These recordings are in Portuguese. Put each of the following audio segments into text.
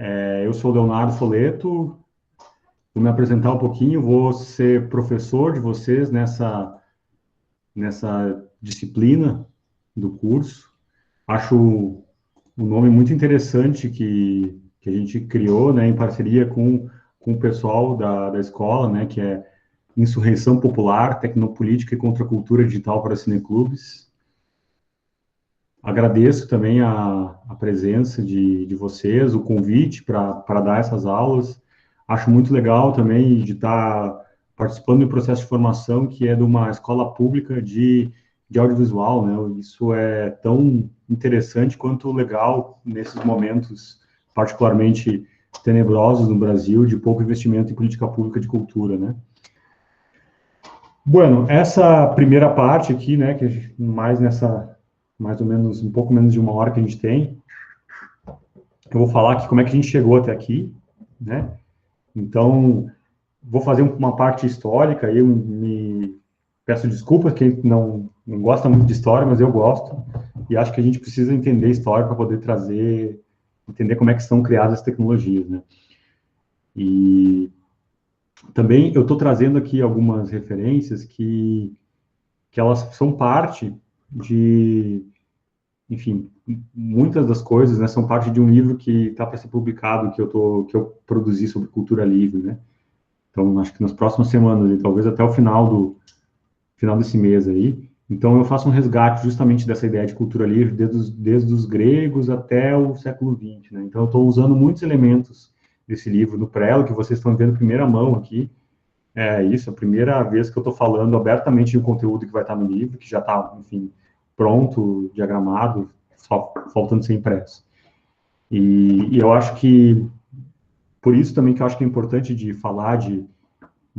Eu sou o Leonardo Foleto, vou me apresentar um pouquinho, vou ser professor de vocês nessa disciplina do curso. Acho um nome muito interessante que a gente criou, né, em parceria com o pessoal da escola, né, que é Insurreição Popular, Tecnopolítica e Contracultura Digital para Cineclubes. Agradeço também a presença de vocês, o convite para dar essas aulas. Acho muito legal também de estar participando do processo de formação que é de uma escola pública de audiovisual, né? Isso é tão interessante quanto legal nesses momentos particularmente tenebrosos no Brasil, de pouco investimento em política pública de cultura, né? Bueno, essa primeira parte aqui, né, que mais ou menos, um pouco menos de uma hora que a gente tem, eu vou falar aqui como é que a gente chegou até aqui, né? Então, vou fazer uma parte histórica, aí eu me peço desculpas quem não gosta muito de história, mas eu gosto, e acho que a gente precisa entender história para poder entender como é que são criadas as tecnologias, né? E também eu estou trazendo aqui algumas referências que elas são parte de, enfim, muitas das coisas, né, são parte de um livro que está para ser publicado, que eu produzi sobre cultura livre, né? Então, acho que nas próximas semanas, e talvez até o final desse mês aí. Então, eu faço um resgate justamente dessa ideia de cultura livre, desde os gregos até o século XX, né? Então, eu estou usando muitos elementos desse livro no prelo, que vocês estão vendo em primeira mão aqui. É isso, a primeira vez que eu estou falando abertamente de um conteúdo que vai estar no livro, que já está, enfim, pronto, diagramado, só faltando ser impresso. E eu acho que, por isso também que eu acho que é importante de falar de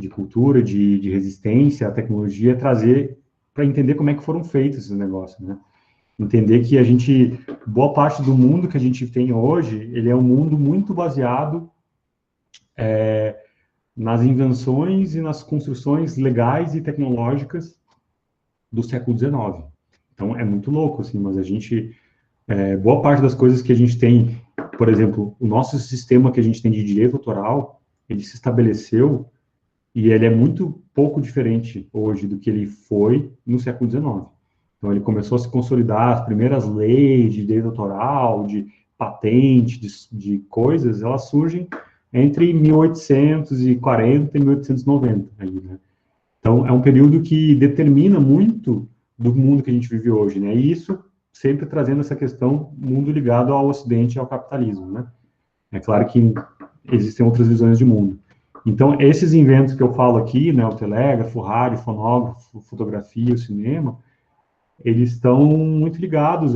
cultura, de resistência à tecnologia, é trazer para entender como é que foram feitos esses negócios, né? Entender que boa parte do mundo que a gente tem hoje, ele é um mundo muito baseado nas invenções e nas construções legais e tecnológicas do século XIX. Então, é muito louco, assim, mas boa parte das coisas que a gente tem, por exemplo, o nosso sistema que a gente tem de direito autoral, ele se estabeleceu e ele é muito pouco diferente hoje do que ele foi no século XIX. Então, ele começou a se consolidar, as primeiras leis de direito autoral, de patente, de coisas, elas surgem entre 1840 e 1890. Aí, né? Então, é um período que determina muito do mundo que a gente vive hoje, né? E isso sempre trazendo essa questão mundo ligado ao Ocidente e ao capitalismo, né? É claro que existem outras visões de mundo. Então, esses inventos que eu falo aqui, né, o telégrafo, o rádio, o fonógrafo, fotografia, o cinema, eles estão muito ligados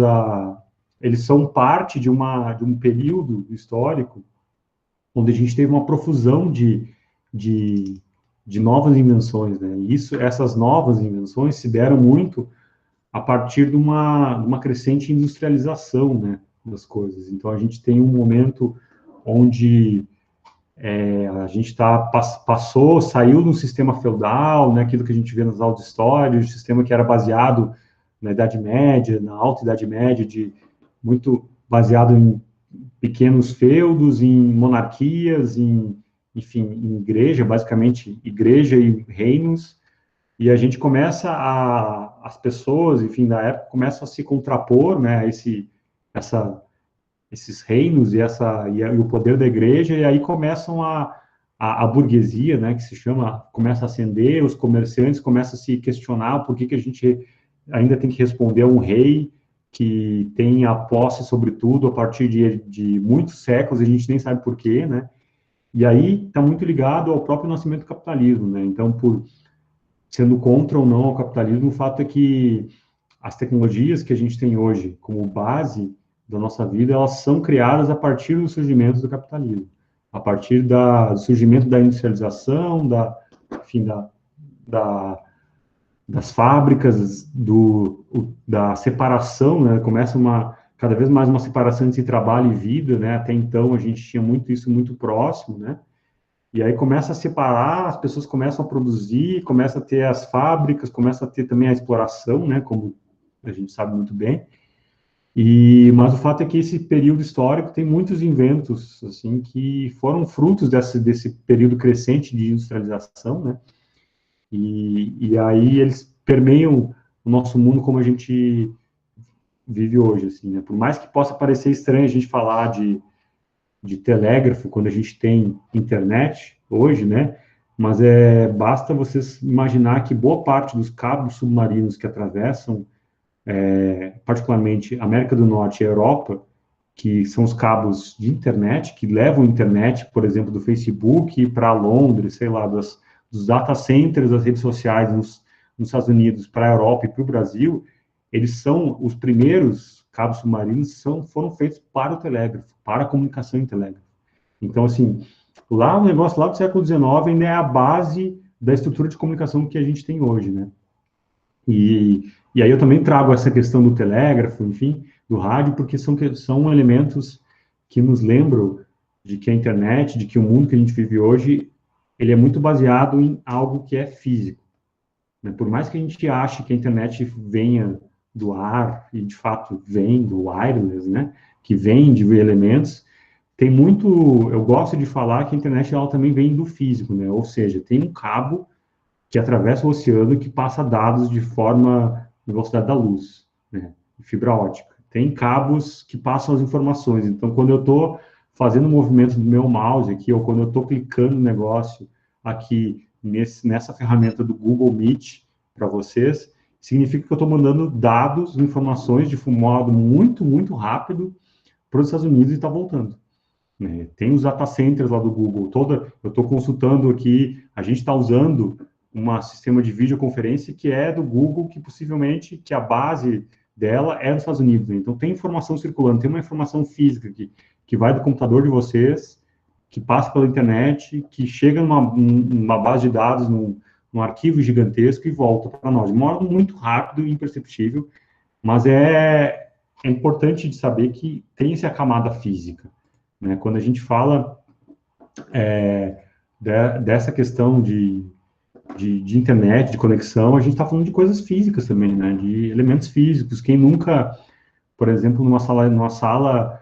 eles são parte de um período histórico onde a gente teve uma profusão de, de novas invenções, né? E essas novas invenções se deram muito a partir de uma crescente industrialização, né, das coisas. Então, a gente tem um momento onde a gente saiu de um sistema feudal, né, aquilo que a gente vê nas aulas de história, um sistema que era baseado na Idade Média, na Alta Idade Média, muito baseado em pequenos feudos, em monarquias, enfim, em igreja, basicamente igreja e reinos, e a gente as pessoas, enfim, da época começam a se contrapor, né, esses reinos e o poder da igreja, e aí começam a burguesia, né, que se chama, começa a ascender, os comerciantes começam a se questionar por que a gente ainda tem que responder a um rei que tem a posse sobre tudo a partir de muitos séculos, e a gente nem sabe por quê, né, e aí está muito ligado ao próprio nascimento do capitalismo, né, então, sendo contra ou não ao capitalismo, o fato é que as tecnologias que a gente tem hoje como base da nossa vida, elas são criadas a partir do surgimento do capitalismo, a partir do surgimento da industrialização, enfim, das fábricas, da separação, né? Começa cada vez mais uma separação entre trabalho e vida, né? Até então a gente tinha isso muito próximo, né? E aí começa a separar, as pessoas começam a produzir, começa a ter as fábricas, começa a ter também a exploração, né? Como a gente sabe muito bem. Mas o fato é que esse período histórico tem muitos inventos, assim, que foram frutos desse período crescente de industrialização, né? E aí eles permeiam o nosso mundo como a gente vive hoje, assim, né? Por mais que possa parecer estranho a gente falar de telégrafo quando a gente tem internet hoje, né? Mas basta vocês imaginar que boa parte dos cabos submarinos que atravessam, particularmente América do Norte e Europa, que são os cabos de internet, que levam internet, por exemplo, do Facebook para Londres, sei lá, dos data centers das redes sociais nos Estados Unidos para a Europa e para o Brasil, eles são os primeiros cabos submarinos foram feitos para o telégrafo, para a comunicação em telégrafo. Então, assim, lá o negócio lá do século XIX ainda é a base da estrutura de comunicação que a gente tem hoje, né? E aí eu também trago essa questão do telégrafo, enfim, do rádio, porque são elementos que nos lembram de que a internet, de que o mundo que a gente vive hoje, ele é muito baseado em algo que é físico, né? Por mais que a gente ache que a internet venha do ar, e de fato vem do wireless, né? Que vem de elementos, tem muito, eu gosto de falar que a internet ela também vem do físico, né? Ou seja, tem um cabo que atravessa o oceano e que passa dados de forma velocidade da luz, né? Fibra ótica. Tem cabos que passam as informações. Então, quando eu estou fazendo o movimento do meu mouse aqui, ou quando eu estou clicando no negócio aqui nessa ferramenta do Google Meet para vocês, significa que eu estou mandando dados, informações de um modo muito, muito rápido para os Estados Unidos e está voltando, né? Tem os data centers lá do Google, eu estou consultando aqui, a gente está usando um sistema de videoconferência que é do Google, que possivelmente, que a base dela é dos Estados Unidos, né? Então tem informação circulando, tem uma informação física que vai do computador de vocês, que passa pela internet, que chega numa base de dados, num arquivo gigantesco e volta para nós, de modo muito rápido e imperceptível, mas é importante de saber que tem essa camada física, né? Quando a gente fala dessa questão de internet, de conexão, a gente está falando de coisas físicas também, né? De elementos físicos. Quem nunca, por exemplo, numa sala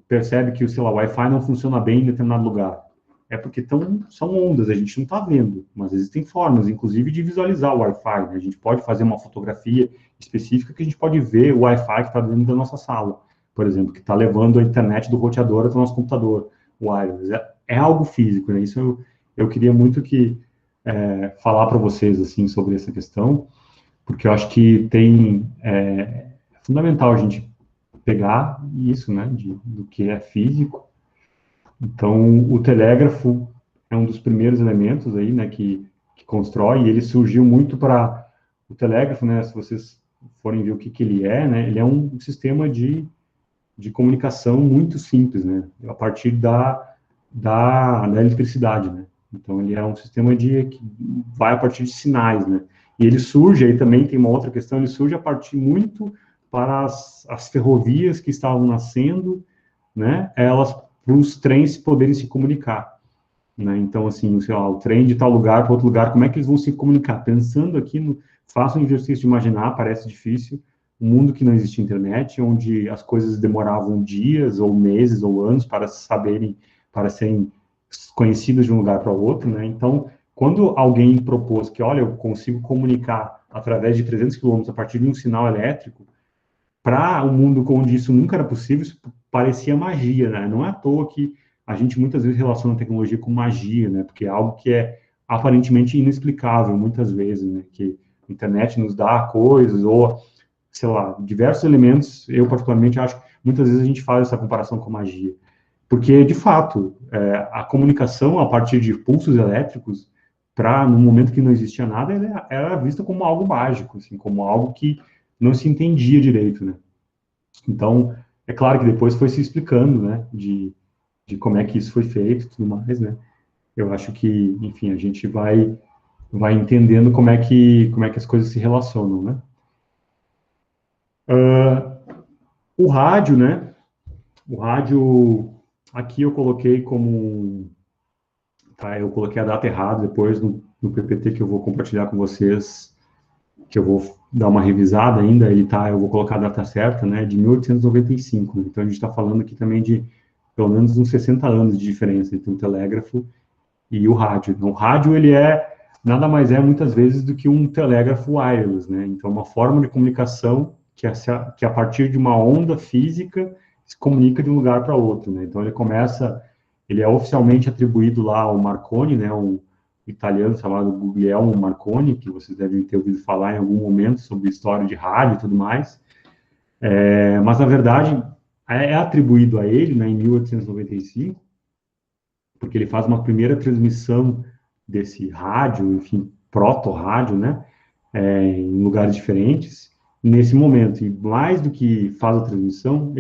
percebe que, sei lá, o Wi-Fi não funciona bem em determinado lugar. É porque são ondas, a gente não está vendo, mas existem formas, inclusive, de visualizar o Wi-Fi, né? A gente pode fazer uma fotografia específica que a gente pode ver o Wi-Fi que está dentro da nossa sala, por exemplo, que está levando a internet do roteador até o nosso computador, o wireless. É algo físico, né? Isso eu queria muito falar para vocês, assim, sobre essa questão, porque eu acho que é fundamental a gente pegar isso, né, do que é físico. Então, o telégrafo é um dos primeiros elementos aí, né, que constrói, e ele surgiu muito para o telégrafo, né, se vocês forem ver o que ele é, né, ele é um sistema de comunicação muito simples, né, a partir da eletricidade, né. Então, ele é um sistema que vai a partir de sinais, né, e ele surge, aí também tem uma outra questão, ele surge a partir muito para as ferrovias que estavam nascendo, né, para os trens poderem se comunicar, né? Então, assim, sei lá, o trem de tal lugar para outro lugar, como é que eles vão se comunicar? Pensando aqui, faça um exercício de imaginar, parece difícil, um mundo que não existe internet, onde as coisas demoravam dias, ou meses, ou anos para serem conhecidas de um lugar para o outro, né? Então, quando alguém propôs que, olha, eu consigo comunicar através de 300 quilômetros a partir de um sinal elétrico, para um mundo onde isso nunca era possível, isso parecia magia, né? Não é à toa que a gente muitas vezes relaciona a tecnologia com magia, né? Porque é algo que é aparentemente inexplicável, muitas vezes, né? Que a internet nos dá coisas, ou, sei lá, diversos elementos, eu particularmente acho que muitas vezes a gente faz essa comparação com magia. Porque, de fato, a comunicação a partir de pulsos elétricos, no momento que não existia nada, era vista como algo mágico, assim, como algo que não se entendia direito, né? Então, é claro que depois foi se explicando, né, de como é que isso foi feito e tudo mais, né? Eu acho que, enfim, a gente vai entendendo como é que as coisas se relacionam, né? O rádio, né? O rádio, aqui eu coloquei tá, eu coloquei a data errada depois no PPT que eu vou compartilhar com vocês. que eu vou dar uma revisada ainda, eu vou colocar a data certa, né, de 1895. Então, a gente está falando aqui também de pelo menos uns 60 anos de diferença entre o telégrafo e o rádio. Então, o rádio, ele nada mais muitas vezes, do que um telégrafo wireless, né? Então, uma forma de comunicação que a partir de uma onda física se comunica de um lugar para outro, né? Então, ele é oficialmente atribuído lá ao Marconi, né? Um italiano chamado Guglielmo Marconi, que vocês devem ter ouvido falar em algum momento sobre história de rádio e tudo mais. Mas, na verdade, é atribuído a ele, né, em 1895, porque ele faz uma primeira transmissão desse rádio, enfim, proto-rádio, né, em lugares diferentes, nesse momento. E mais do que faz a transmissão,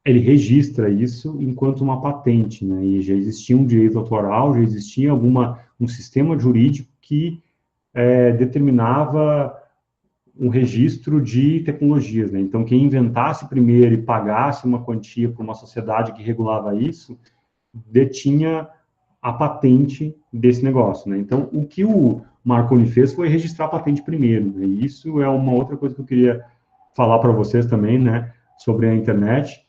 ele registra isso enquanto uma patente, né, e já existia um direito autoral, já existia um sistema jurídico que determinava um registro de tecnologias, né? Então, quem inventasse primeiro e pagasse uma quantia para uma sociedade que regulava isso, detinha a patente desse negócio, né? Então, o que o Marconi fez foi registrar a patente primeiro, né? E isso é uma outra coisa que eu queria falar para vocês também, né? Sobre a internet,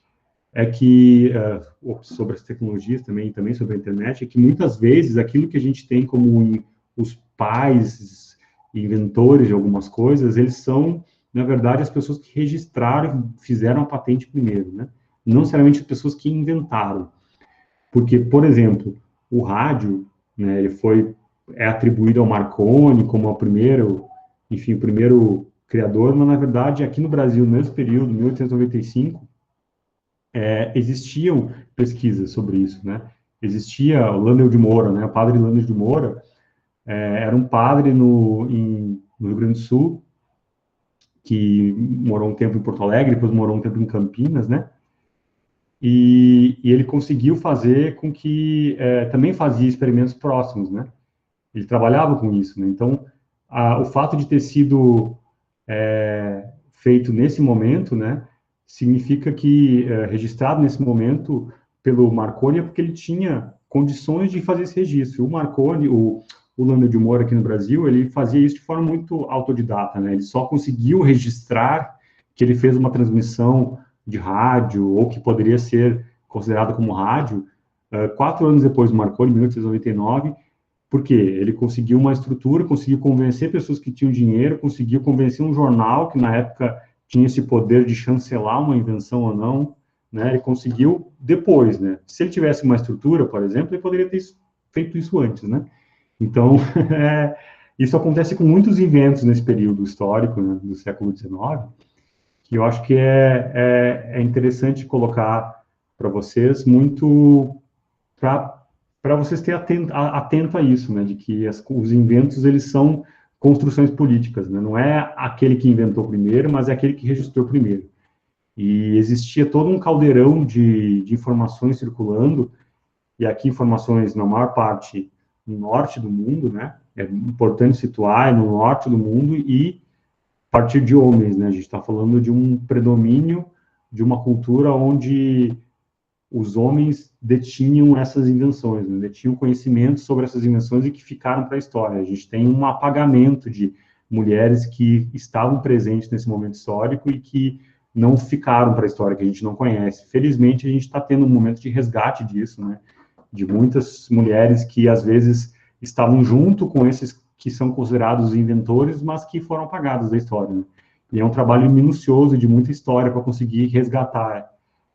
sobre as tecnologias também sobre a internet, é que muitas vezes aquilo que a gente tem como os pais inventores de algumas coisas, eles são, na verdade, as pessoas que registraram, fizeram a patente primeiro, né? Não necessariamente as pessoas que inventaram. Porque, por exemplo, o rádio, né, é atribuído ao Marconi como o primeiro criador, mas, na verdade, aqui no Brasil, no mesmo período, 1895, existiam pesquisas sobre isso, né? Existia o Landel de Moura, né? O padre Landel de Moura era um padre no Rio Grande do Sul, que morou um tempo em Porto Alegre, depois morou um tempo em Campinas, né? E ele conseguiu fazer com que também fazia experimentos próximos, né? Ele trabalhava com isso, né? Então, o fato de ter sido feito nesse momento, né, significa que registrado nesse momento pelo Marconi é porque ele tinha condições de fazer esse registro. O Marconi, o Lando de Moura aqui no Brasil, ele fazia isso de forma muito autodidata, né? Ele só conseguiu registrar que ele fez uma transmissão de rádio ou que poderia ser considerado como rádio 4 anos depois do Marconi, em 1899, porque ele conseguiu uma estrutura, conseguiu convencer pessoas que tinham dinheiro, conseguiu convencer um jornal que na época tinha esse poder de chancelar uma invenção ou não, né? Ele conseguiu depois, né? Se ele tivesse uma estrutura, por exemplo, ele poderia ter feito isso antes, né? Então, isso acontece com muitos inventos nesse período histórico, né, do século XIX, que eu acho que é interessante colocar para vocês, muito para vocês terem atento a isso, né, de que os inventos, eles são construções políticas, né, não é aquele que inventou primeiro, mas é aquele que registrou primeiro. E existia todo um caldeirão de informações circulando, e aqui informações, na maior parte, no norte do mundo, né, é importante situar, é no norte do mundo e a partir de homens, né, a gente está falando de um predomínio de uma cultura onde os homens detinham essas invenções, né? Detinham conhecimento sobre essas invenções e que ficaram para a história. A gente tem um apagamento de mulheres que estavam presentes nesse momento histórico e que não ficaram para a história, que a gente não conhece. Felizmente, a gente está tendo um momento de resgate disso, né? De muitas mulheres que, às vezes, estavam junto com esses que são considerados inventores, mas que foram apagados da história, né? E é um trabalho minucioso de muita história para conseguir resgatar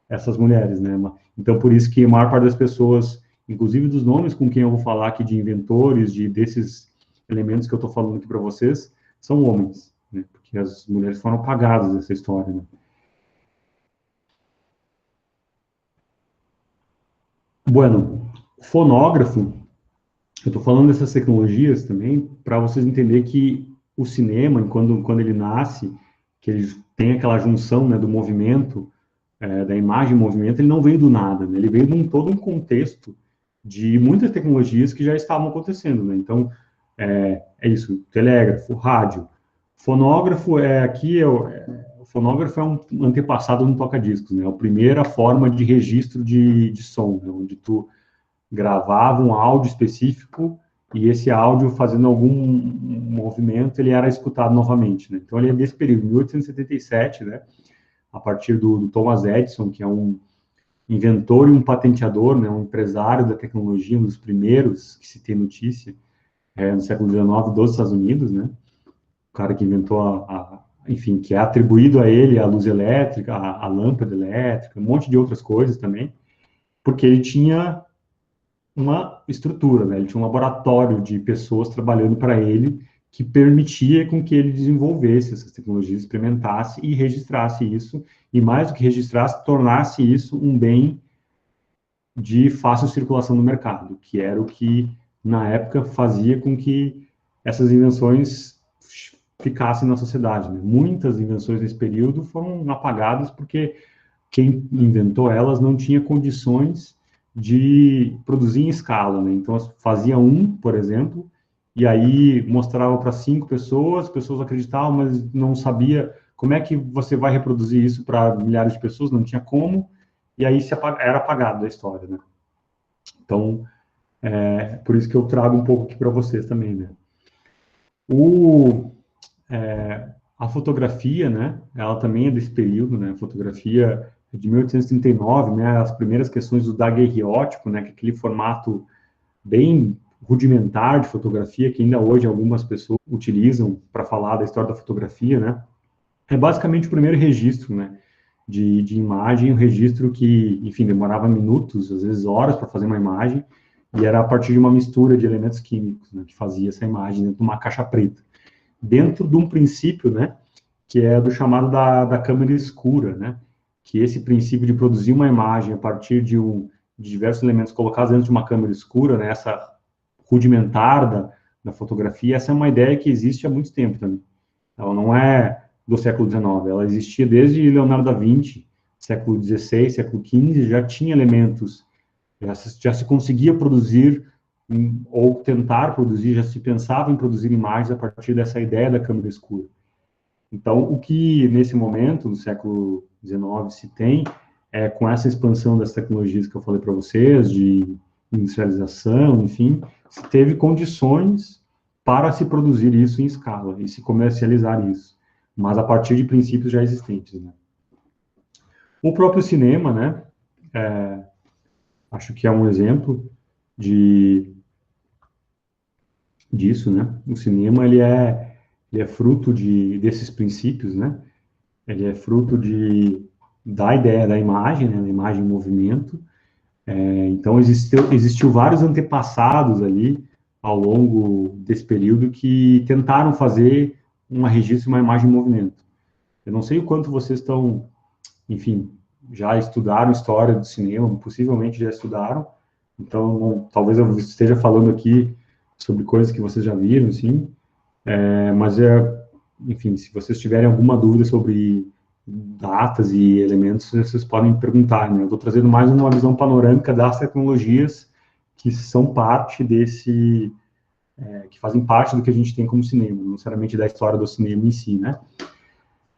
essas mulheres, né? Então, por isso que a maior parte das pessoas, inclusive dos nomes com quem eu vou falar aqui, de inventores, desses elementos que eu estou falando aqui para vocês, são homens, né? Porque as mulheres foram apagadas dessa história, né? Bueno, fonógrafo, eu estou falando dessas tecnologias também para vocês entenderem que o cinema, quando ele nasce, que ele tem aquela junção, né, do movimento, da imagem em movimento, ele não veio do nada, né? Ele veio de todo um contexto de muitas tecnologias que já estavam acontecendo, né? Então, isso, telégrafo, rádio. Fonógrafo o fonógrafo é um antepassado no toca-discos, né? É a primeira forma de registro de som, né? Onde tu gravava um áudio específico e esse áudio, fazendo algum movimento, ele era escutado novamente, né? Então, ele é desse período, 1877, né? A partir do Thomas Edison, que é um inventor e um patenteador, né? Um empresário da tecnologia, um dos primeiros que se tem notícia, no século XIX dos Estados Unidos, né? O cara que inventou enfim, que é atribuído a ele a luz elétrica, a lâmpada elétrica, um monte de outras coisas também, porque ele tinha uma estrutura, né? Ele tinha um laboratório de pessoas trabalhando para ele que permitia com que ele desenvolvesse essas tecnologias, experimentasse e registrasse isso, e mais do que registrasse, tornasse isso um bem de fácil circulação no mercado, que era o que, na época, fazia com que essas invenções ficassem na sociedade, né? Muitas invenções nesse período foram apagadas porque quem inventou elas não tinha condições de produzir em escala, né? Então, fazia um, por exemplo, e aí mostrava para 5 pessoas, pessoas acreditavam, mas não sabia como é que você vai reproduzir isso para milhares de pessoas, não tinha como, e aí era apagado da história, né? Então, por isso que eu trago um pouco aqui para vocês também, né? O, a fotografia, né? Ela também é desse período, né? A fotografia é de 1839, né? As primeiras questões do daguerreótipo, né? Que é aquele formato bem rudimentar de fotografia que ainda hoje algumas pessoas utilizam para falar da história da fotografia, né? É basicamente o primeiro registro, né? De imagem, um registro que, enfim, demorava minutos, às vezes horas para fazer uma imagem, e era a partir de uma mistura de elementos químicos, né? Que fazia essa imagem dentro de uma caixa preta. Dentro de um princípio, né? Que é do chamado da câmera escura, né? Que esse princípio de produzir uma imagem a partir de diversos elementos colocados dentro de uma câmera escura, né? Essa rudimentar da fotografia, essa é uma ideia que existe há muito tempo também. Ela não é do século XIX, ela existia desde Leonardo da Vinci, século XVI, século XV, já tinha elementos, já se conseguia produzir, ou tentar produzir, já se pensava em produzir imagens a partir dessa ideia da câmera escura. Então, o que nesse momento, no século XIX, se tem, com essa expansão das tecnologias que eu falei para vocês, de industrialização, enfim, se teve condições para se produzir isso em escala e se comercializar isso, mas a partir de princípios já existentes, né? O próprio cinema, né, acho que é um exemplo disso, né? O cinema, ele é fruto desses princípios, né? Ele é fruto da ideia da imagem, né? Da imagem em movimento. Então, existiu vários antepassados ali, ao longo desse período, que tentaram fazer um registro de uma imagem em movimento. Eu não sei o quanto vocês estão, enfim, já estudaram história do cinema, possivelmente já estudaram, então talvez eu esteja falando aqui sobre coisas que vocês já viram, sim, mas, enfim, se vocês tiverem alguma dúvida sobre datas e elementos, vocês podem perguntar, né? Eu estou trazendo mais uma visão panorâmica das tecnologias que são parte que fazem parte do que a gente tem como cinema, não necessariamente da história do cinema em si, né?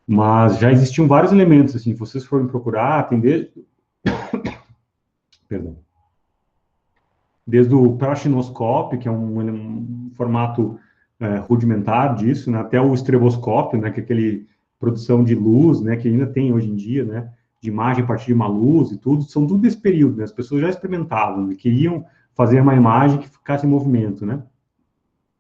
Mas já existiam vários elementos, assim, se vocês forem procurar, perdão, desde o praxinoscópio, que é um formato rudimentar disso, né, até o estroboscópio, né, que é aquele produção de luz, né, que ainda tem hoje em dia, né, de imagem a partir de uma luz e tudo, são tudo desse período, né, as pessoas já experimentavam, né, queriam fazer uma imagem que ficasse em movimento, né,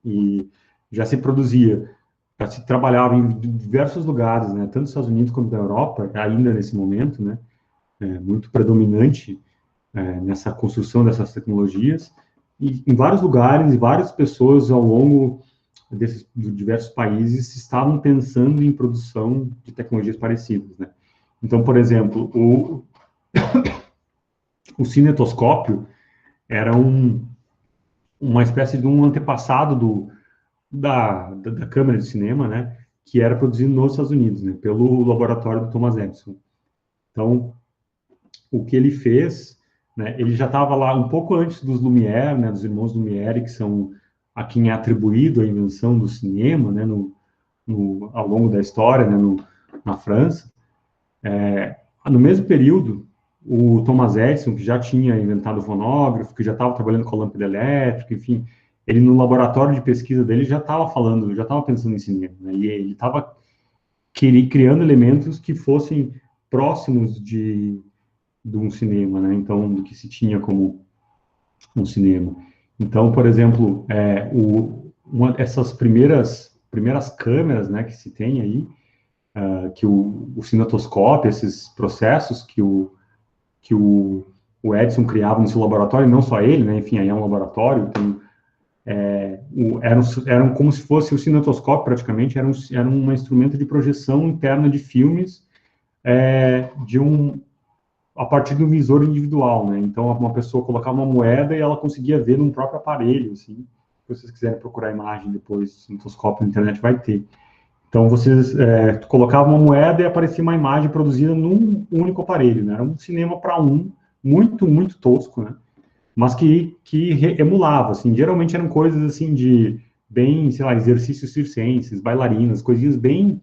e já se produzia, já se trabalhava em diversos lugares, né, tanto nos Estados Unidos quanto na Europa, ainda nesse momento, né, muito predominante nessa construção dessas tecnologias, e em vários lugares, e várias pessoas ao longo de diversos países estavam pensando em produção de tecnologias parecidas, né? Então, por exemplo, o cinetoscópio era uma espécie de um antepassado da câmera de cinema, né? Que era produzido nos Estados Unidos, né? Pelo laboratório do Thomas Edison. Então, o que ele fez, né? Ele já estava lá um pouco antes dos Lumière, né? Dos irmãos Lumière, que são a quem é atribuído a invenção do cinema, né? Ao longo da história, né? Na França. No mesmo período, o Thomas Edison, que já tinha inventado o fonógrafo, que já estava trabalhando com a lâmpada elétrica, enfim, ele no laboratório de pesquisa dele já estava falando, já estava pensando em cinema, né? E ele estava criando elementos que fossem próximos de um cinema, né? Então, do que se tinha como um cinema. Então, por exemplo, essas primeiras câmeras, né, que se tem aí, que o cinetoscópio, esses processos que o Edison criava no seu laboratório, e não só ele, né? Enfim, aí é um laboratório, tem eram como se fosse o cinetoscópio, praticamente, era um instrumento de projeção interna de filmes a partir de um visor individual, né? Então, uma pessoa colocava uma moeda e ela conseguia ver num próprio aparelho, assim. Se vocês quiserem procurar a imagem depois, cinetoscópio na internet vai ter. Então, vocês colocavam uma moeda e aparecia uma imagem produzida num único aparelho, né? Era um cinema para muito, muito tosco, né? Mas que emulava, assim, geralmente eram coisas, assim, de bem, sei lá, exercícios circenses, bailarinas, coisinhas bem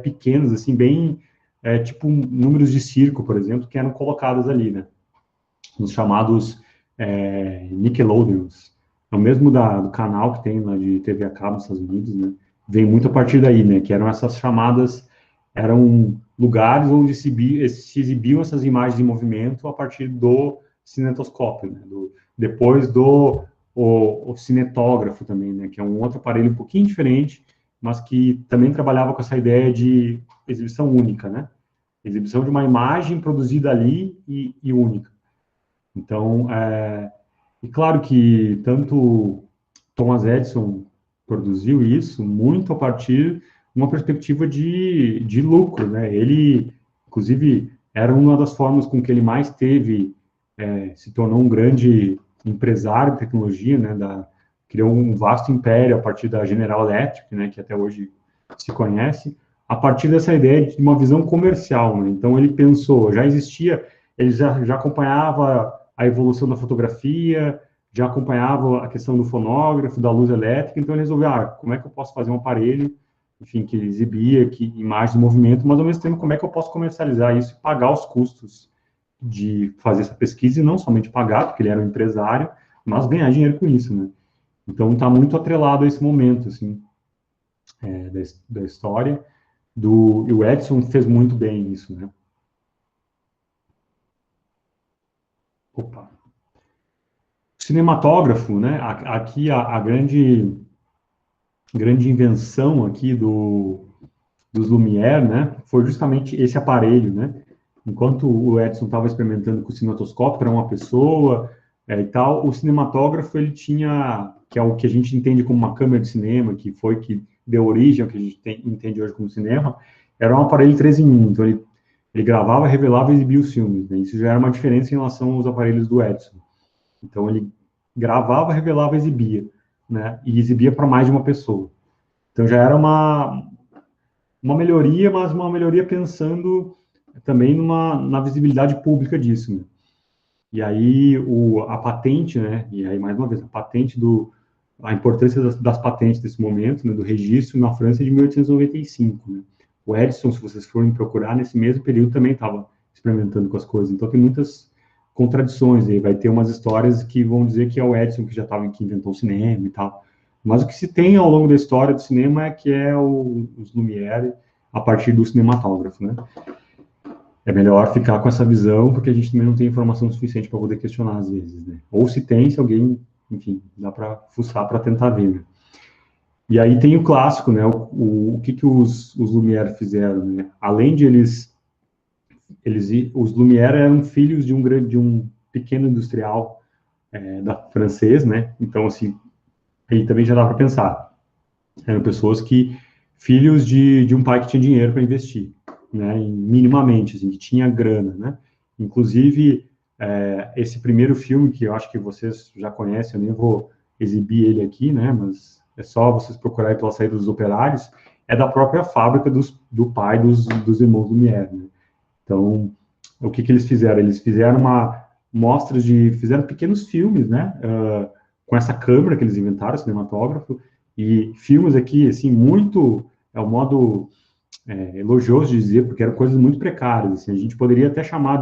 pequenas, assim, bem, tipo, números de circo, por exemplo, que eram colocados ali, né, nos chamados Nickelodeons. É o mesmo do canal que tem lá de TV a cabo nos Estados Unidos, né, vem muito a partir daí, né, que eram essas chamadas, eram lugares onde se exibiam essas imagens em movimento a partir do cinetoscópio, né? Depois o cinetógrafo também, né? Que é um outro aparelho um pouquinho diferente, mas que também trabalhava com essa ideia de exibição única, né? Exibição de uma imagem produzida ali e única. Então, e claro que tanto Thomas Edison produziu isso muito a partir de uma perspectiva de lucro, né? Ele, inclusive, era uma das formas com que ele mais se tornou um grande empresário de tecnologia, né? Criou um vasto império a partir da General Electric, né? Que até hoje se conhece, a partir dessa ideia de uma visão comercial, né? Então, ele pensou, já existia, ele já acompanhava a evolução da fotografia, já acompanhava a questão do fonógrafo, da luz elétrica, então ele resolveu, como é que eu posso fazer um aparelho, enfim, que exibia imagens de movimento, mas ao mesmo tempo, como é que eu posso comercializar isso e pagar os custos de fazer essa pesquisa, e não somente pagar, porque ele era um empresário, mas ganhar dinheiro com isso, né? Então, está muito atrelado a esse momento, assim, da história, e o Edison fez muito bem isso, né? Opa. Cinematógrafo, né? Aqui a grande invenção aqui dos Lumière, né, foi justamente esse aparelho, né? Enquanto o Edison estava experimentando com o cinetoscópio para uma pessoa e tal, o cinematógrafo ele tinha, que é o que a gente entende como uma câmera de cinema, que deu origem ao que a gente entende hoje como cinema, era um aparelho 3 em 1. Então ele gravava, revelava e exibia os filmes. Né? Isso já era uma diferença em relação aos aparelhos do Edison. Então ele gravava, revelava, exibia, né? E exibia para mais de uma pessoa. Então já era uma melhoria, mas uma melhoria pensando também na visibilidade pública disso, né? E aí a patente, né? E aí mais uma vez a importância das patentes desse momento, né? Do registro na França de 1895, né? O Edison, se vocês forem procurar nesse mesmo período também estava experimentando com as coisas. Então tem muitas contradições aí. Vai ter umas histórias que vão dizer que é o Edison que inventou o cinema e tal. Mas o que se tem ao longo da história do cinema é que os Lumière a partir do cinematógrafo, né? É melhor ficar com essa visão, porque a gente também não tem informação suficiente para poder questionar às vezes, né? Ou se tem, se alguém, enfim, dá para fuçar para tentar ver, né? E aí tem o clássico, né? O que os Lumière fizeram, né? Além de os Lumière eram filhos de um pequeno industrial da francês, né? Então, assim, aí também já dá para pensar. Eram pessoas filhos de um pai que tinha dinheiro para investir, né? Minimamente, assim, que tinha grana, né? Inclusive, esse primeiro filme, que eu acho que vocês já conhecem, eu nem vou exibir ele aqui, né? Mas é só vocês procurarem pela Saída dos Operários, é da própria fábrica do pai dos irmãos Lumière, né? Então, o que eles fizeram? Eles fizeram fizeram pequenos filmes, né? Com essa câmera que eles inventaram, cinematógrafo, e filmes aqui, assim, muito, é o modo elogioso de dizer, porque eram coisas muito precárias, assim, a gente poderia até chamar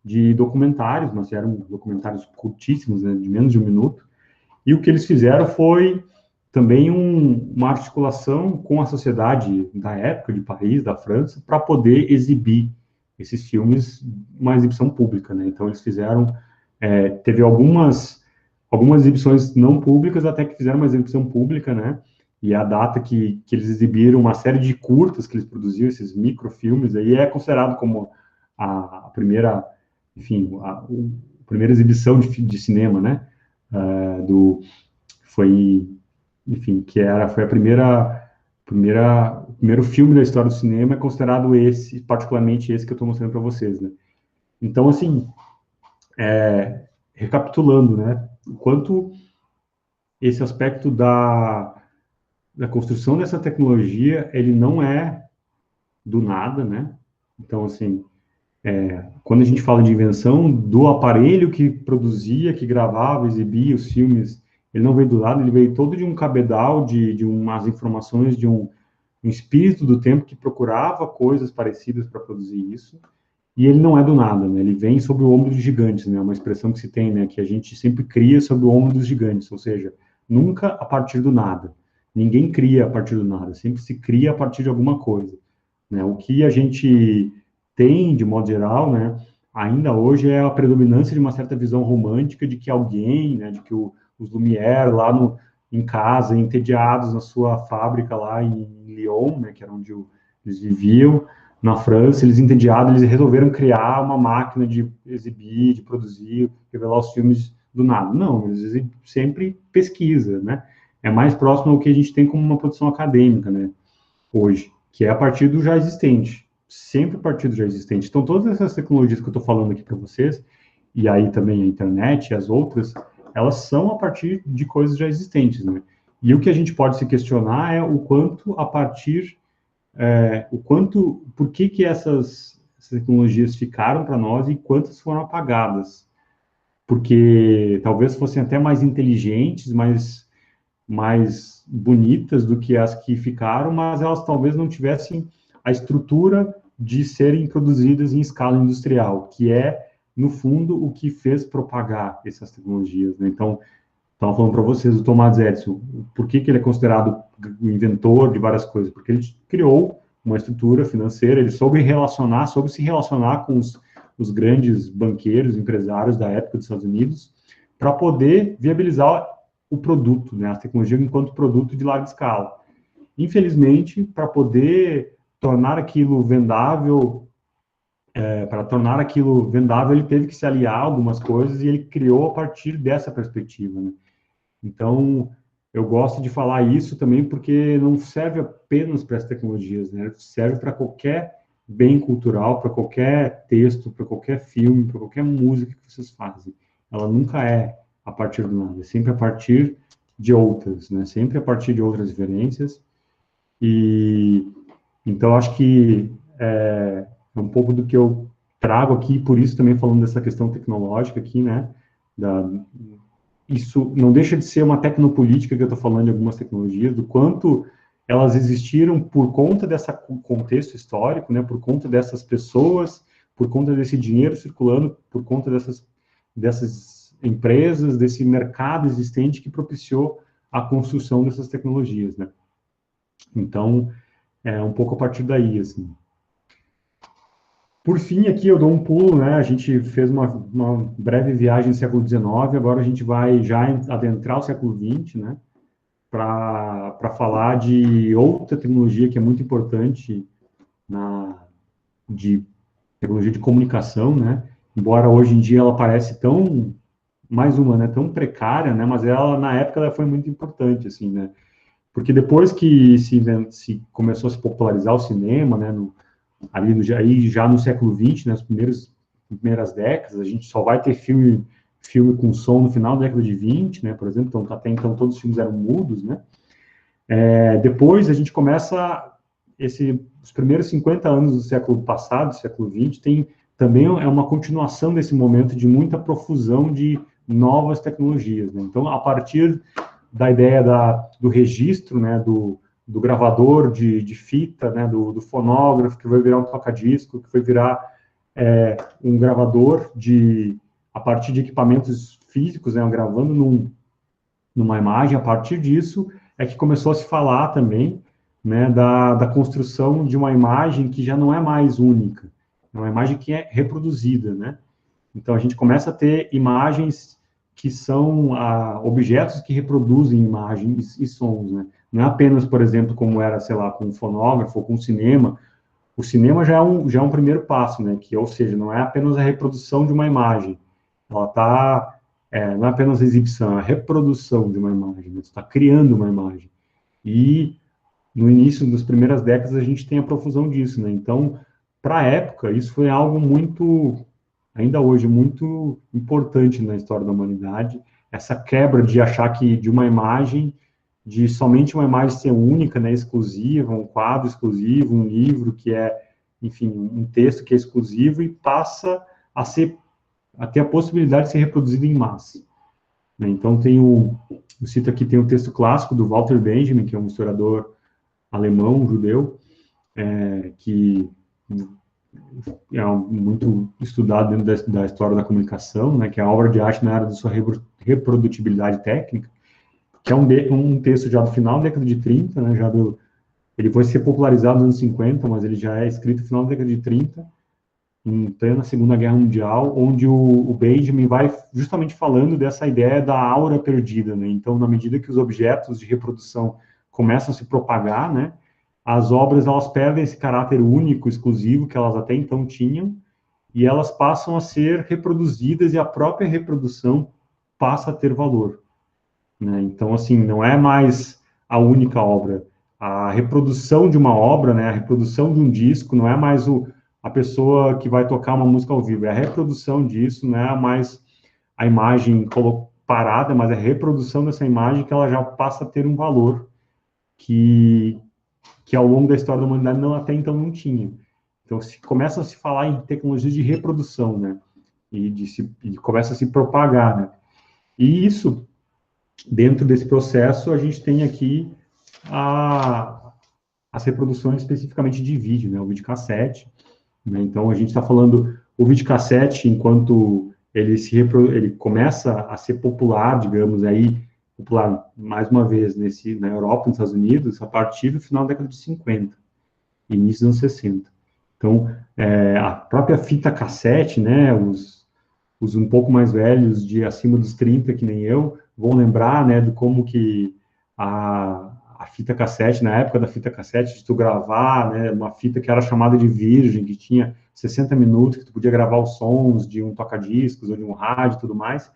de documentários, mas eram documentários curtíssimos, né, de menos de 1 minuto, E o que eles fizeram foi também uma articulação com a sociedade da época, de Paris, da França, para poder exibir esses filmes, uma exibição pública, né? Então, eles fizeram, teve algumas exibições não públicas, até que fizeram uma exibição pública, né? E a data que eles exibiram uma série de curtas que eles produziam, esses microfilmes, aí é considerado como a primeira, enfim, a primeira exibição de cinema, né? Foi, enfim, foi o primeiro filme da história do cinema é considerado esse, particularmente esse que eu estou mostrando para vocês, né? Então, assim, recapitulando, né? O quanto esse aspecto da construção dessa tecnologia, ele não é do nada, né? Então, assim, quando a gente fala de invenção, do aparelho que produzia, que gravava, exibia os filmes, ele não veio do nada, ele veio todo de um cabedal, de umas informações, de um espírito do tempo que procurava coisas parecidas para produzir isso, e ele não é do nada, né? Ele vem sobre o ombro dos gigantes, né? Uma expressão que se tem, né? Que a gente sempre cria sobre o ombro dos gigantes, ou seja, nunca a partir do nada. Ninguém cria a partir do nada, sempre se cria a partir de alguma coisa, né? O que a gente tem, de modo geral, né? Ainda hoje é a predominância de uma certa visão romântica de que alguém, né? De que os Lumière lá em casa, entediados na sua fábrica lá em Lyon, né? Que era onde eles viviam, na França, eles entediados, eles resolveram criar uma máquina de exibir, de produzir, revelar os filmes do nada. Não, eles sempre pesquisa, né? É mais próximo ao que a gente tem como uma produção acadêmica, né? Hoje, que é a partir do já existente, sempre a partir do já existente. Então, todas essas tecnologias que eu estou falando aqui para vocês, e aí também a internet e as outras, elas são a partir de coisas já existentes, né? E o que a gente pode se questionar é o quanto a partir por que essas tecnologias ficaram para nós e quantas foram apagadas. Porque talvez fossem até mais inteligentes, mais bonitas do que as que ficaram, mas elas talvez não tivessem a estrutura de serem produzidas em escala industrial, que é, no fundo, o que fez propagar essas tecnologias, né? Então, estava falando para vocês, o Thomas Edison, por que ele é considerado o inventor de várias coisas? Porque ele criou uma estrutura financeira, ele soube se relacionar com os grandes banqueiros, empresários da época dos Estados Unidos, para poder viabilizar o produto, né, a tecnologia enquanto produto de larga escala. Infelizmente, para poder tornar aquilo vendável, ele teve que se aliar a algumas coisas e ele criou a partir dessa perspectiva, né? Então, eu gosto de falar isso também porque não serve apenas para as tecnologias, né? Serve para qualquer bem cultural, para qualquer texto, para qualquer filme, para qualquer música que vocês fazem. Ela nunca é a partir do nada, é sempre a partir de outras, né? Sempre a partir de outras referências. E então acho que é um pouco do que eu trago aqui, por isso também falando dessa questão tecnológica aqui, né? Isso não deixa de ser uma tecnopolítica que eu estou falando de algumas tecnologias, do quanto elas existiram por conta desse contexto histórico, né, por conta dessas pessoas, por conta desse dinheiro circulando, por conta dessas empresas, desse mercado existente que propiciou a construção dessas tecnologias, né. Então, é um pouco a partir daí, assim. Por fim, aqui eu dou um pulo, né? A gente fez uma breve viagem no século XIX, agora a gente vai já adentrar o século XX, né? Para falar de outra tecnologia que é muito importante de tecnologia de comunicação, né? Embora hoje em dia ela parece mais uma, né? Tão precária, né? Mas ela, na época, ela foi muito importante, assim, né? Porque depois que se começou a se popularizar o cinema, né? Aí já no século XX, nas primeiras décadas, a gente só vai ter filme com som no final da década de 20, né, por exemplo, então até então todos os filmes eram mudos, né. Depois a gente começa os primeiros 50 anos do século passado, século XX, também é uma continuação desse momento de muita profusão de novas tecnologias, né? Então, a partir da ideia do registro, né, do gravador de fita, né, do fonógrafo, que vai virar um toca-disco, que vai virar um gravador a partir de equipamentos físicos, né, gravando numa imagem. A partir disso é que começou a se falar também, né, da construção de uma imagem que já não é mais única, é uma imagem que é reproduzida, né? Então a gente começa a ter imagens que são objetos que reproduzem imagens e sons, né? Não é apenas, por exemplo, como era, sei lá, com um fonógrafo ou com um cinema. O cinema já é um primeiro passo, né? Que, ou seja, não é apenas a reprodução de uma imagem. Ela está, não é apenas a exibição, é a reprodução de uma imagem. Né? Você está criando uma imagem. E no início das primeiras décadas a gente tem a profusão disso, né? Então, para a época, isso foi algo muito, ainda hoje, muito importante na história da humanidade. Essa quebra de achar que de uma imagem, de somente uma imagem ser única, né, exclusiva, um quadro exclusivo, um livro que é, enfim, um texto que é exclusivo e passa a ter a possibilidade de ser reproduzido em massa. Né? Então, eu cito aqui, tem o texto clássico do Walter Benjamin, que é um historiador alemão, um judeu, que é muito estudado dentro da história da comunicação, né, que é a obra de arte na área da sua reprodutibilidade técnica, que é um texto já do final da década de 30, né, ele foi ser popularizado nos anos 50, mas ele já é escrito no final da década de 30, em plena Segunda Guerra Mundial, onde o Benjamin vai justamente falando dessa ideia da aura perdida, né? Então, na medida que os objetos de reprodução começam a se propagar, né, as obras elas perdem esse caráter único, exclusivo que elas até então tinham, e elas passam a ser reproduzidas e a própria reprodução passa a ter valor, né? Então, assim, não é mais a única obra. A reprodução de uma obra, né, a reprodução de um disco, não é mais a pessoa que vai tocar uma música ao vivo, é a reprodução disso, não é mais a imagem parada, mas é a reprodução dessa imagem que ela já passa a ter um valor que ao longo da história da humanidade até então não tinha. Então, começa a se falar em tecnologias de reprodução, né, e começa a se propagar, né, e isso, dentro desse processo, a gente tem aqui as reproduções especificamente de vídeo, né, o videocassete, né, então a gente está falando o videocassete, enquanto ele começa a ser popular, digamos, aí, popular, mais uma vez, na Europa, nos Estados Unidos, a partir do final da década de 50, início dos anos 60. Então, a própria fita cassete, né, os um pouco mais velhos, de acima dos 30, que nem eu, vão lembrar, né, de como que a fita cassete, na época da fita cassete, de tu gravar, né, uma fita que era chamada de virgem, que tinha 60 minutos, que tu podia gravar os sons de um toca-discos ou de um rádio e tudo mais,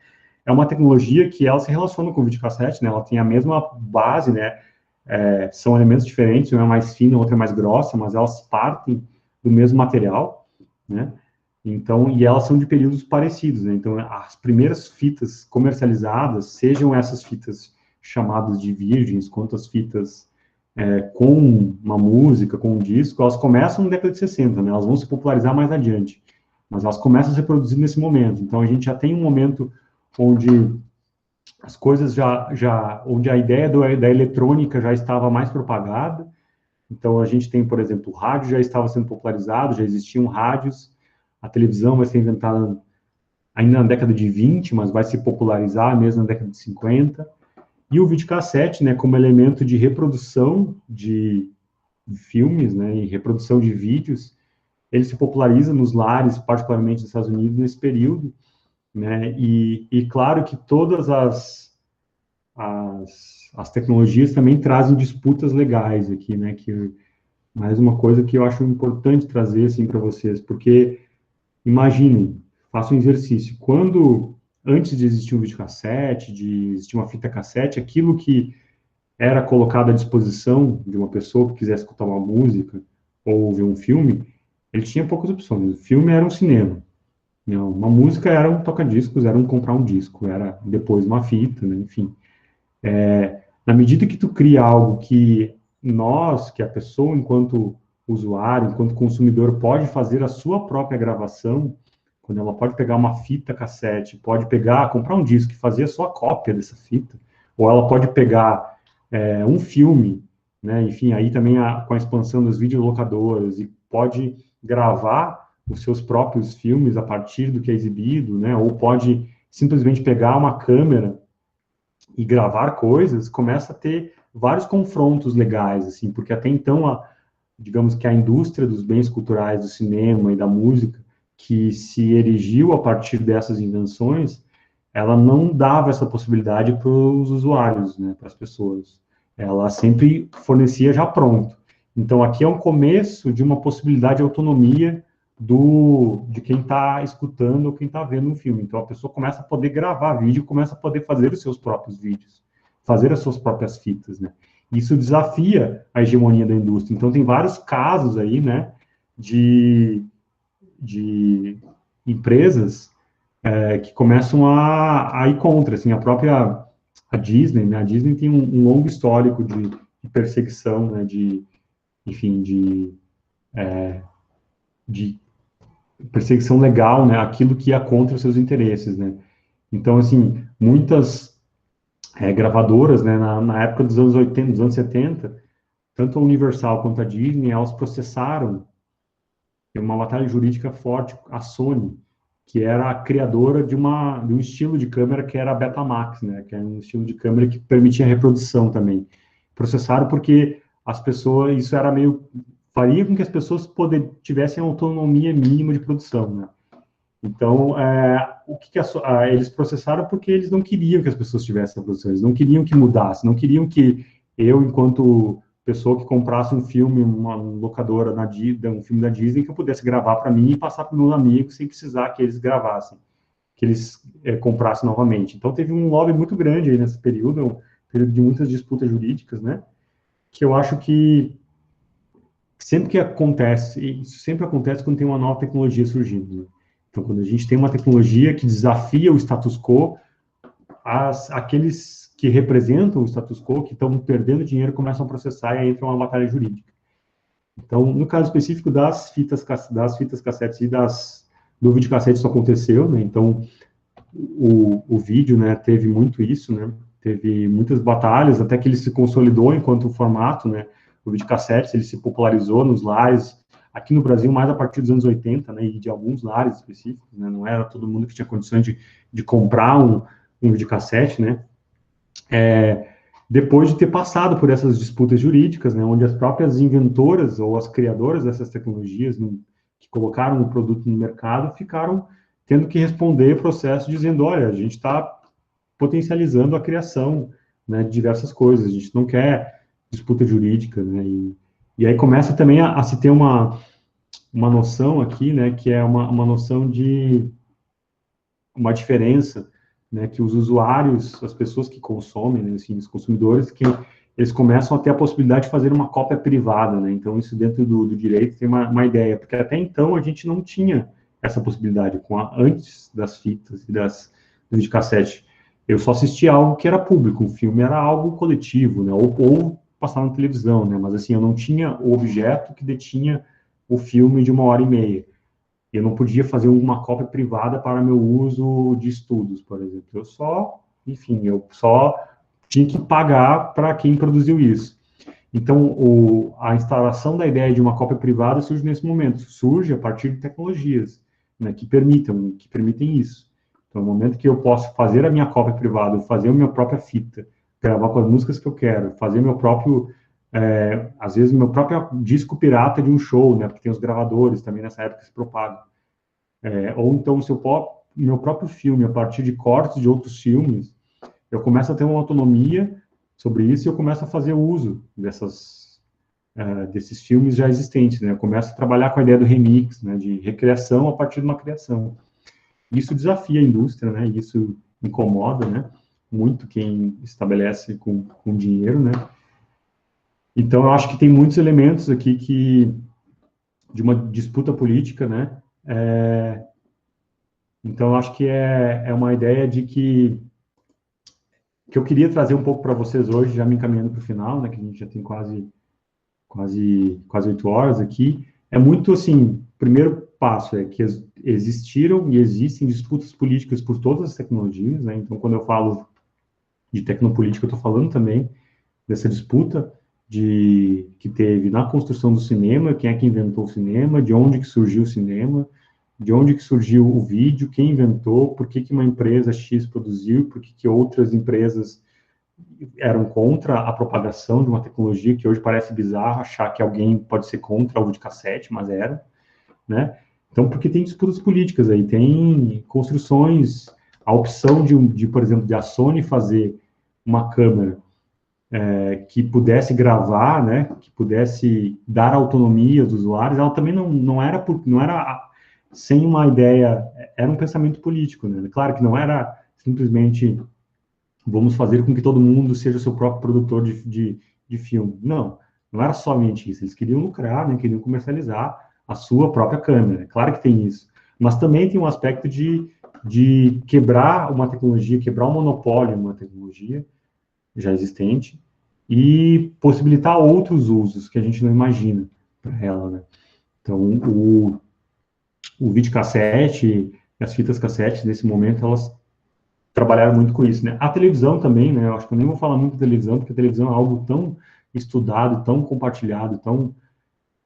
é uma tecnologia que ela se relaciona com o videocassete, né, ela tem a mesma base, né, são elementos diferentes, uma é mais fina, outra é mais grossa, mas elas partem do mesmo material, né, então, e elas são de períodos parecidos, né? Então, as primeiras fitas comercializadas, sejam essas fitas chamadas de virgens, quanto as fitas com uma música, com um disco, elas começam na década de 60, né? Elas vão se popularizar mais adiante, mas elas começam a ser produzidas nesse momento. Então, a gente já tem um momento onde as coisas onde a ideia da eletrônica já estava mais propagada. Então, a gente tem, por exemplo, o rádio já estava sendo popularizado, já existiam rádios. A televisão vai ser inventada ainda na década de 20, mas vai se popularizar mesmo na década de 50. E o videocassete, né, como elemento de reprodução de filmes, né, e reprodução de vídeos, ele se populariza nos lares, particularmente nos Estados Unidos, nesse período, né, e claro que todas as tecnologias também trazem disputas legais aqui, né, que mais uma coisa que eu acho importante trazer, assim, para vocês, porque imaginem, faça um exercício. Antes de existir um videocassete, de existir uma fita cassete, aquilo que era colocado à disposição de uma pessoa que quisesse escutar uma música ou ver um filme, ele tinha poucas opções. O filme era um cinema, né? Uma música era um toca-discos, era um comprar um disco, era depois uma fita, né? Enfim. Na medida que tu cria algo que a pessoa, enquanto usuário, enquanto consumidor, pode fazer a sua própria gravação, quando ela pode pegar uma fita cassete, pode comprar um disco e fazer a sua cópia dessa fita, ou ela pode pegar um filme, né, enfim, aí também com a expansão das videolocadoras, e pode gravar os seus próprios filmes a partir do que é exibido, né, ou pode simplesmente pegar uma câmera e gravar coisas, começa a ter vários confrontos legais, assim, porque até então, digamos que a indústria dos bens culturais, do cinema e da música, que se erigiu a partir dessas invenções, ela não dava essa possibilidade para os usuários, né, para as pessoas. Ela sempre fornecia já pronto. Então, aqui é um começo de uma possibilidade de autonomia de quem está escutando ou quem está vendo um filme. Então, a pessoa começa a poder gravar vídeo, começa a poder fazer os seus próprios vídeos, fazer as suas próprias fitas, né? Isso desafia a hegemonia da indústria. Então, tem vários casos aí, né, de empresas que começam a ir contra, assim, a Disney, né? A Disney tem um longo histórico de perseguição, né? Enfim, de perseguição legal, né? Aquilo que ia contra os seus interesses, né? Então, assim, muitas gravadoras, né? Na época dos anos 80, dos anos 70, tanto a Universal quanto a Disney, elas processaram uma batalha jurídica forte a Sony, que era a criadora de um estilo de câmera que era a Betamax, né, que é um estilo de câmera que permitia reprodução também. Processaram porque as pessoas, isso era faria com que as pessoas tivessem autonomia mínima de produção, né. Então, eles processaram porque eles não queriam que as pessoas tivessem a produção, eles não queriam que mudasse, não queriam que eu, enquanto pessoa que comprasse um filme, uma locadora um filme da Disney, que eu pudesse gravar para mim e passar para meus amigos sem precisar que eles gravassem, que eles comprassem novamente. Então, teve um lobby muito grande aí nesse período, um período de muitas disputas jurídicas, né, que eu acho que sempre que acontece, e isso sempre acontece quando tem uma nova tecnologia surgindo, né? Então, quando a gente tem uma tecnologia que desafia o status quo, aqueles que representam o status quo, que estão perdendo dinheiro, começam a processar e aí entra uma batalha jurídica. Então, no caso específico das fitas cassetes e do videocassete, isso aconteceu, né? Então, o vídeo, né, teve muito isso, né? Teve muitas batalhas, até que ele se consolidou enquanto formato, né? O videocassete, ele se popularizou nos lares, aqui no Brasil, mais a partir dos anos 80, né, e de alguns lares específicos, né, não era todo mundo que tinha condições de comprar um videocassete, né, depois de ter passado por essas disputas jurídicas, né, onde as próprias inventoras ou as criadoras dessas tecnologias que colocaram o produto no mercado ficaram tendo que responder processo dizendo, olha, a gente está potencializando a criação, né, de diversas coisas, a gente não quer disputa jurídica, né, e aí começa também a se ter uma noção aqui, né, que é uma noção de uma diferença, né, que os usuários, as pessoas que consomem, né, assim, os consumidores, que eles começam a ter a possibilidade de fazer uma cópia privada, né, então isso dentro do direito tem uma ideia, porque até então a gente não tinha essa possibilidade, antes das fitas e dos videocassete, eu só assistia algo que era público, um filme era algo coletivo, né, ou passava na televisão, né, mas assim, eu não tinha o objeto que detinha o filme de 1h30. Eu não podia fazer uma cópia privada para meu uso de estudos, por exemplo. Eu só tinha que pagar para quem produziu isso. Então, a instalação da ideia de uma cópia privada surge nesse momento. Surge a partir de tecnologias, né, que permitem isso. Então, no momento que eu posso fazer a minha cópia privada, fazer a minha própria fita, gravar com as músicas que eu quero, fazer meu próprio às vezes meu próprio disco pirata de um show, né, porque tem os gravadores também nessa época que se propagam. Ou então meu próprio filme, a partir de cortes de outros filmes, eu começo a ter uma autonomia sobre isso e eu começo a fazer uso desses filmes já existentes, né, eu começo a trabalhar com a ideia do remix, né, de recriação a partir de uma criação. Isso desafia a indústria, né, e isso incomoda, né, muito quem estabelece com dinheiro, né. Então, eu acho que tem muitos elementos aqui de uma disputa política, né? Então, eu acho que é uma ideia de que eu queria trazer um pouco para vocês hoje, já me encaminhando para o final, né? Que a gente já tem quase 8 horas aqui. É muito assim, o primeiro passo é que existiram e existem disputas políticas por todas as tecnologias, né? Então, quando eu falo de tecnopolítica, eu estou falando também dessa disputa que teve na construção do cinema, quem é que inventou o cinema, de onde que surgiu o cinema, de onde que surgiu o vídeo, quem inventou, por que uma empresa X produziu, por que outras empresas eram contra a propagação de uma tecnologia que hoje parece bizarro achar que alguém pode ser contra o videocassete, mas era, né? Então, porque tem disputas políticas aí, tem construções, a opção por exemplo, de a Sony fazer uma câmera que pudesse gravar, né, que pudesse dar autonomia aos usuários, ela também não era sem uma ideia, era um pensamento político, né? Claro que não era simplesmente vamos fazer com que todo mundo seja o seu próprio produtor de filme. Não, não era somente isso. Eles queriam lucrar, né, queriam comercializar a sua própria câmera. Claro que tem isso. Mas também tem um aspecto de quebrar uma tecnologia, quebrar um monopólio em uma tecnologia já existente e possibilitar outros usos que a gente não imagina para ela, né? Então, o videocassete, as fitas cassete, nesse momento, elas trabalharam muito com isso, né? A televisão também, né? Eu acho que eu nem vou falar muito da televisão, porque a televisão é algo tão estudado, tão compartilhado, tão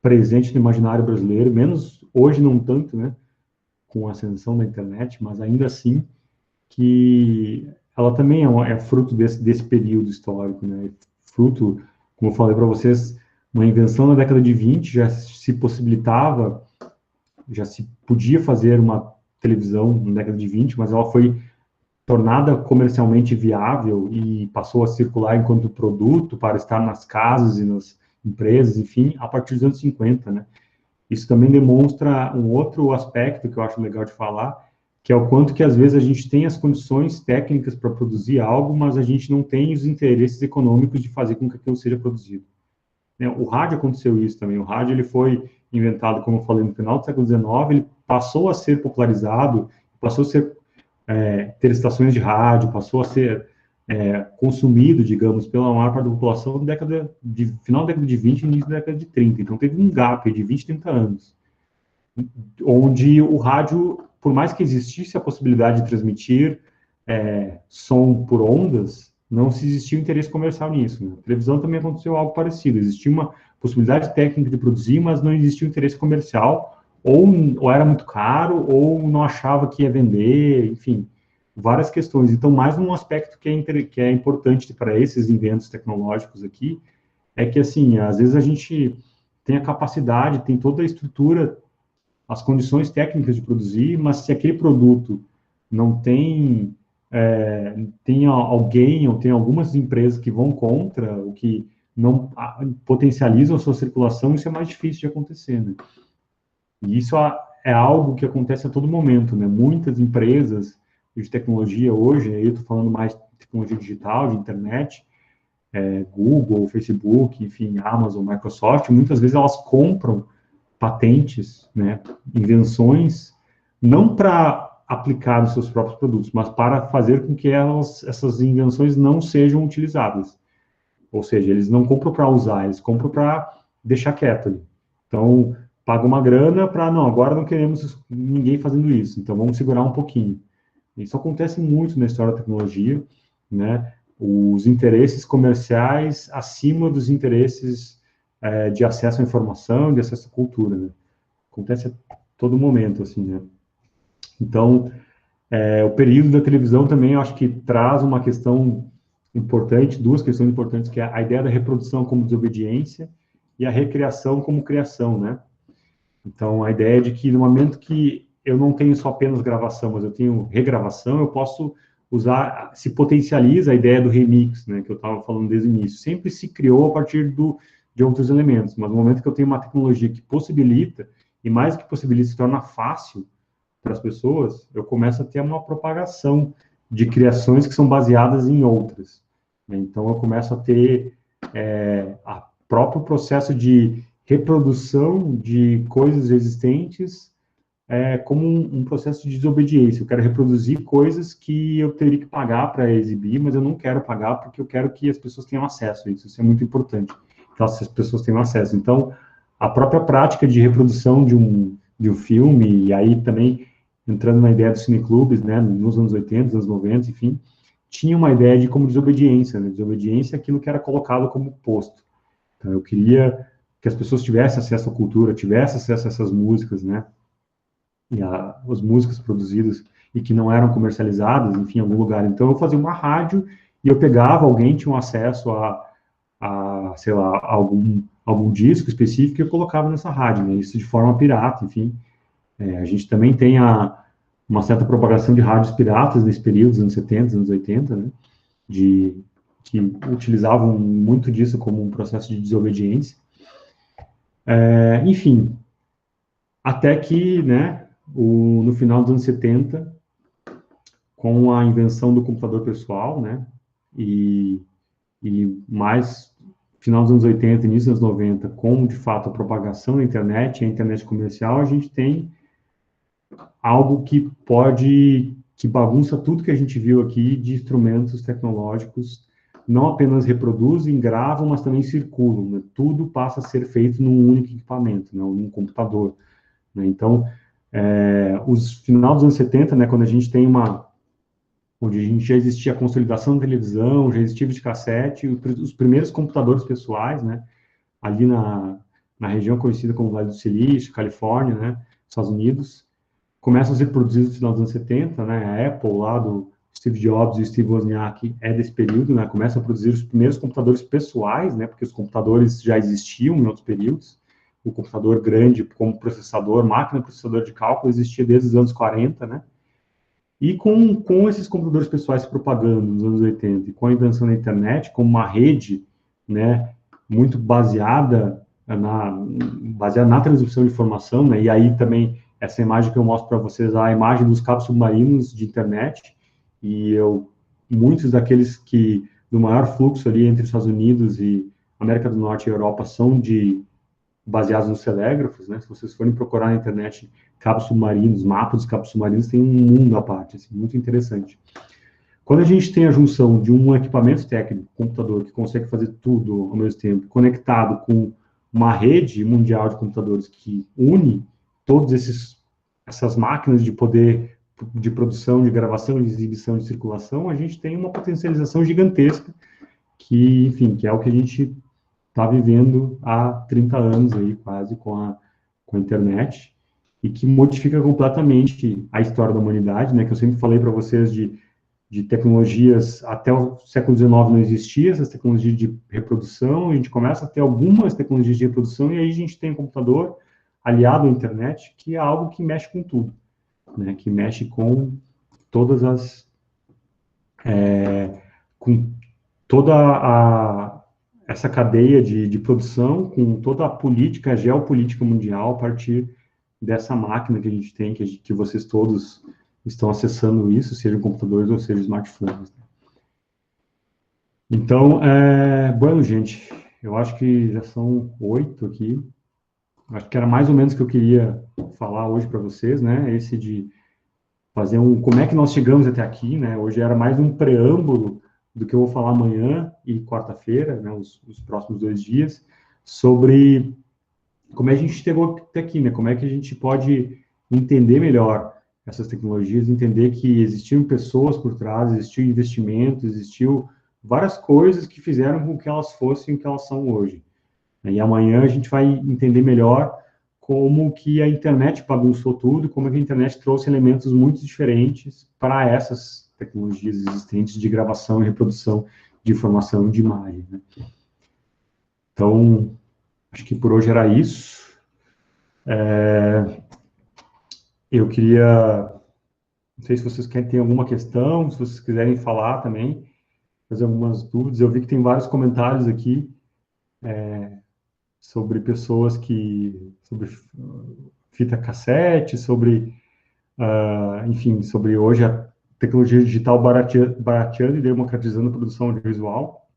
presente no imaginário brasileiro, menos hoje não tanto, né? Com a ascensão da internet, mas ainda assim que ela também é fruto desse período histórico, né? Fruto, como eu falei para vocês, uma invenção na década de 20 já se possibilitava, já se podia fazer uma televisão na década de 20, mas ela foi tornada comercialmente viável e passou a circular enquanto produto para estar nas casas e nas empresas, enfim, a partir dos anos 50, né? Isso também demonstra um outro aspecto que eu acho legal de falar, que é o quanto que às vezes a gente tem as condições técnicas para produzir algo, mas a gente não tem os interesses econômicos de fazer com que aquilo seja produzido. Né? O rádio aconteceu isso também. O rádio ele foi inventado, como eu falei, no final do século XIX, ele passou a ser popularizado, passou a ser ter estações de rádio, passou a ser consumido, digamos, pela maior parte da população no final da década de 20 e início da década de 30. Então teve um gap de 20, 30 anos, onde o rádio, por mais que existisse a possibilidade de transmitir som por ondas, não se existia um interesse comercial nisso. Né? A televisão também aconteceu algo parecido. Existia uma possibilidade técnica de produzir, mas não existia um interesse comercial, ou era muito caro, ou não achava que ia vender, enfim, várias questões. Então, mais um aspecto que é importante para esses inventos tecnológicos aqui, é que, assim, às vezes a gente tem a capacidade, tem toda a estrutura, as condições técnicas de produzir, mas se aquele produto não tem, tem alguém ou tem algumas empresas que vão contra, o que não potencializam a sua circulação, isso é mais difícil de acontecer, né? E isso é algo que acontece a todo momento, né? Muitas empresas de tecnologia hoje, aí eu estou falando mais de tecnologia digital, de internet, Google, Facebook, enfim, Amazon, Microsoft, muitas vezes elas compram patentes, né, invenções, não para aplicar nos seus próprios produtos, mas para fazer com que essas invenções não sejam utilizadas. Ou seja, eles não compram para usar, eles compram para deixar quieto ali. Então, paga uma grana para, não, agora não queremos ninguém fazendo isso, então vamos segurar um pouquinho. Isso acontece muito na história da tecnologia, né? Os interesses comerciais acima dos interesses de acesso à informação, de acesso à cultura, né? Acontece a todo momento, assim, né? Então, o período da televisão também, eu acho que traz uma questão importante, duas questões importantes, que é a ideia da reprodução como desobediência e a recriação como criação, né? Então, a ideia de que no momento que eu não tenho só apenas gravação, mas eu tenho regravação, eu posso usar, se potencializa a ideia do remix, né, que eu estava falando desde o início. Sempre se criou a partir de outros elementos, mas no momento que eu tenho uma tecnologia que possibilita, e mais que possibilita, se torna fácil para as pessoas, eu começo a ter uma propagação de criações que são baseadas em outras. Né? Então, eu começo a ter o próprio processo de reprodução de coisas existentes como um processo de desobediência. Eu quero reproduzir coisas que eu teria que pagar para exibir, mas eu não quero pagar porque eu quero que as pessoas tenham acesso a isso. Isso é muito importante, que as pessoas tenham acesso. Então, a própria prática de reprodução de um filme, e aí também entrando na ideia dos cineclubes, né, nos anos 80, anos 90, enfim, tinha uma ideia de como desobediência, né? Desobediência é aquilo que era colocado como posto. Então, eu queria que as pessoas tivessem acesso à cultura, tivessem acesso a essas músicas, né? E as músicas produzidas e que não eram comercializadas, enfim, em algum lugar. Então, eu fazia uma rádio e eu pegava, alguém tinha um acesso sei lá, algum disco específico e eu colocava nessa rádio, né? Isso de forma pirata, enfim. A gente também tem uma certa propagação de rádios piratas nesse período, dos anos 70, anos 80, né? Que utilizavam muito disso como um processo de desobediência. Enfim, até que, né, no final dos anos 70, com a invenção do computador pessoal, né, e, e mais final dos anos 80, início dos anos 90, com, de fato, a propagação da internet, a internet comercial, a gente tem algo que bagunça tudo que a gente viu aqui de instrumentos tecnológicos, não apenas reproduzem, gravam, mas também circulam, né? Tudo passa a ser feito num único equipamento, né? Num computador, né? Então, os final dos anos 70, né, quando a gente tem onde a gente já existia a consolidação da televisão, já existia videocassete, os primeiros computadores pessoais, né, ali na região conhecida como Vale do Silício, Califórnia, né, Estados Unidos, começam a ser produzidos no final dos anos 70, né, a Apple lá do Steve Jobs e Steve Wozniak é desse período, né, começam a produzir os primeiros computadores pessoais, né, porque os computadores já existiam em outros períodos, o computador grande como processador, máquina processador de cálculo existia desde os anos 40, né, e com esses computadores pessoais se propagando nos anos 80 e com a invenção da internet como uma rede, né, muito baseada na transmissão de informação, né, e aí também essa imagem que eu mostro para vocês, a imagem dos cabos submarinos de internet, e muitos daqueles que, do maior fluxo ali entre Estados Unidos e América do Norte e Europa são baseados nos telégrafos, né? Se vocês forem procurar na internet cabos submarinos, mapas dos cabos submarinos, tem um mundo à parte, assim, muito interessante. Quando a gente tem a junção de um equipamento técnico, computador, que consegue fazer tudo ao mesmo tempo, conectado com uma rede mundial de computadores que une todas essas máquinas de poder de produção, de gravação, de exibição, de circulação, a gente tem uma potencialização gigantesca que, enfim, que é o que a gente está vivendo há 30 anos aí, quase, com a internet, e que modifica completamente a história da humanidade, né, que eu sempre falei para vocês de tecnologias, até o século XIX não existia essas tecnologias de reprodução, a gente começa a ter algumas tecnologias de reprodução, e aí a gente tem o computador aliado à internet, que é algo que mexe com tudo, né, que mexe com todas com toda essa cadeia de produção, com toda a política, a geopolítica mundial, a partir dessa máquina que a gente tem, que vocês todos estão acessando isso, sejam computadores ou sejam smartphones. Então, bueno, gente, eu acho que já são 8 aqui. Acho que era mais ou menos o que eu queria falar hoje para vocês, né? Esse de fazer como é que nós chegamos até aqui, né? Hoje era mais um preâmbulo do que eu vou falar amanhã e quarta-feira, né? Os próximos 2 dias, sobre como é que a gente chegou até aqui, né? Como é que a gente pode entender melhor essas tecnologias, entender que existiam pessoas por trás, existiu investimento, existiu várias coisas que fizeram com que elas fossem o que elas são hoje. E amanhã a gente vai entender melhor como que a internet bagunçou tudo, como é que a internet trouxe elementos muito diferentes para essas tecnologias existentes de gravação e reprodução de informação e de imagem, né? Então, acho que por hoje era isso. Eu queria, não sei se vocês querem ter alguma questão, se vocês quiserem falar também, fazer algumas dúvidas. Eu vi que tem vários comentários aqui sobre pessoas sobre fita cassete, sobre, enfim, sobre hoje a tecnologia digital barateando e democratizando a produção audiovisual,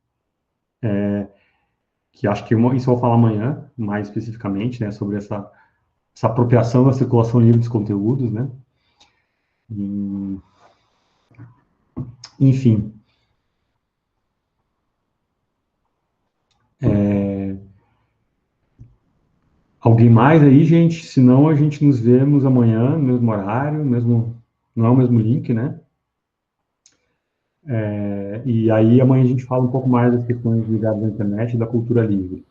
que acho que isso eu vou falar amanhã, mais especificamente, né, sobre essa apropriação da circulação livre dos conteúdos, né? Enfim. Alguém mais aí, gente? Senão a gente nos vemos amanhã, no mesmo horário, não é o mesmo link, né? E aí amanhã a gente fala um pouco mais das questões ligadas à internet e da cultura livre.